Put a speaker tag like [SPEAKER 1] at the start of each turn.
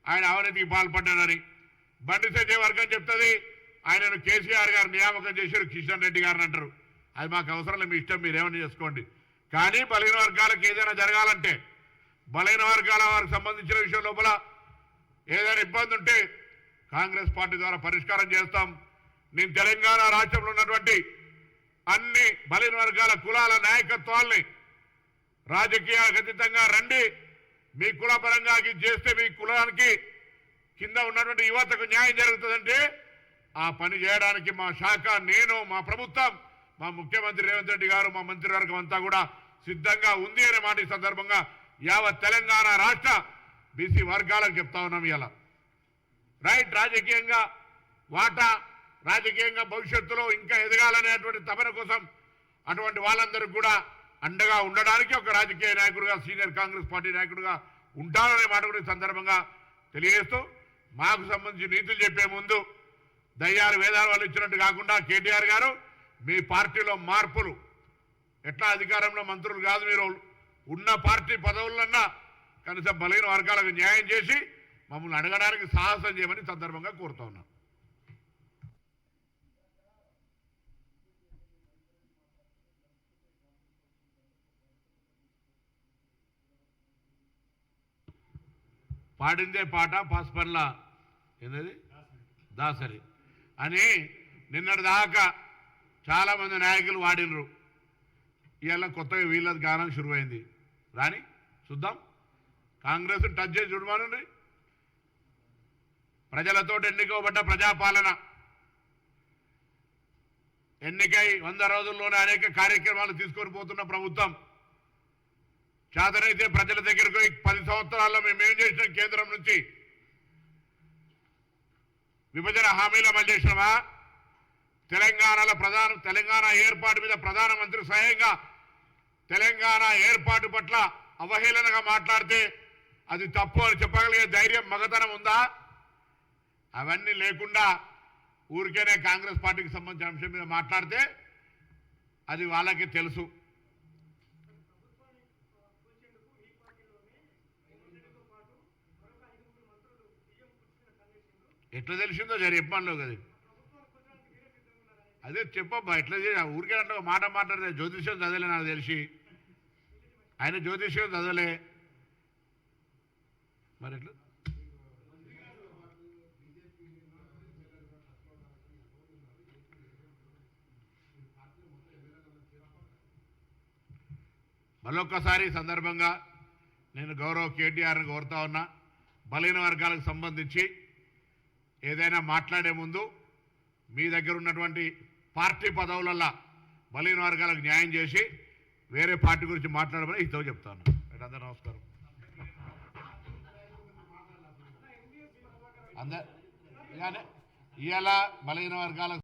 [SPEAKER 1] ఆయన అవినీతికి పాల్పడ్డాడని, బండి సంజయ్ వర్గం చెప్తుంది ఆయనను కేసీఆర్ గారు నియామకం చేశారు, కిషన్ రెడ్డి గారిని అంటారు. అది మాకు అవసరం లేదు, మీ ఇష్టం, మీరేమని చేసుకోండి. కానీ బలహీన వర్గాలకు ఏదైనా జరగాలంటే, బలహీన వర్గాల వారికి సంబంధించిన విషయం లోపల ఏదైనా ఇబ్బంది ఉంటే కాంగ్రెస్ పార్టీ ద్వారా పరిష్కారం చేస్తాం. నేను తెలంగాణ రాష్ట్రంలో ఉన్నటువంటి అన్ని బలహీన వర్గాల కులాల నాయకత్వాల్ని రాజకీయాలకు అతీతంగా రండి, మీ కులపరంగా చేస్తే మీ కులానికి కింద ఉన్నటువంటి యువతకు న్యాయం జరుగుతుందంటే ఆ పని చేయడానికి మా శాఖ, నేను, మా ప్రభుత్వం, మా ముఖ్యమంత్రి రేవంత్ రెడ్డి గారు, మా మంత్రివర్గం అంతా కూడా సిద్ధంగా ఉంది అనే మాట ఈ సందర్భంగా యావత్ తెలంగాణ రాష్ట్ర బీసీ వర్గాలకు చెప్తా ఉన్నాం. ఇలా రైట్, రాజకీయంగా వాటా, రాజకీయంగా భవిష్యత్తులో ఇంకా ఎదగాలనేటువంటి తపన కోసం అటువంటి వాళ్ళందరికీ కూడా అండగా ఉండడానికి ఒక రాజకీయ నాయకుడిగా, సీనియర్ కాంగ్రెస్ పార్టీ నాయకుడిగా ఉంటారనే మాట కూడా ఈ సందర్భంగా తెలియజేస్తూ, మాకు సంబంధించి నీతులు చెప్పే ముందు దయ్యాలు వేదాలు వాళ్ళు ఇచ్చినట్టు కాకుండా కేటీఆర్ గారు మీ పార్టీలో మార్పులు, ఎట్లా అధికారంలో మంత్రులు కాదు, మీరు ఉన్న పార్టీ పదవులన్నా కనీసం బలహీన వర్గాలకు న్యాయం చేసి మమ్మల్ని అడగడానికి సాహసం చేయమని సందర్భంగా కోరుతా ఉన్నాం. పాడిందే పాట పాస్పర్ల ఏంటది దాసరి అని నిన్నటి దాకా చాలామంది నాయకులు వాడినరు. ఇవాళ కొత్తగా వీళ్ళది గానం శురువైంది. రాని చూద్దాం, కాంగ్రెస్ టచ్ చేసి చూడమనండి. ప్రజలతో ఎన్నికబడ్డ ప్రజాపాలన, ఎన్నికై 100 రోజుల్లోనే అనేక కార్యక్రమాలు తీసుకొని పోతున్న ప్రభుత్వం, చేతనైతే ప్రజల దగ్గరకు 10 సంవత్సరాల్లో మేమేం చేసినాం, కేంద్రం నుంచి విభజన హామీలు అమలు చేసినామా, తెలంగాణ ఏర్పాటు మీద ప్రధానమంత్రి స్వయంగా తెలంగాణ ఏర్పాటు పట్ల అవహేళనగా మాట్లాడితే అది తప్పు అని చెప్పగలిగే ధైర్యం, మగతనం ఉందా? అవన్నీ లేకుండా ఊరికేనే కాంగ్రెస్ పార్టీకి సంబంధించిన అంశం మీద మాట్లాడితే అది వాళ్ళకి తెలుసు. ఎట్లా తెలిసిందో జరి చెప్పాను కదా, అదే చెప్పబ్బా, ఎట్లా ఊరికే అంటే మాట మాట్లాడితే జ్యోతిష్యం చదవలే, నాకు తెలిసి ఆయన జ్యోతిష్యం చదవలే, మరి ఎట్లా మళ్ళొక్కసారి సందర్భంగా నేను గౌరవ కేటీఆర్ని కోరుతా ఉన్నా, బలహీన వర్గాలకు సంబంధించి ఏదైనా మాట్లాడే ముందు మీ దగ్గర ఉన్నటువంటి పార్టీ పదవులల్లో బలహీన వర్గాలకు న్యాయం చేసి వేరే పార్టీ గురించి మాట్లాడమని ఇతో చెప్తాను. అందరూ నమస్కారం. ఇవాళ బలహీన వర్గాలకు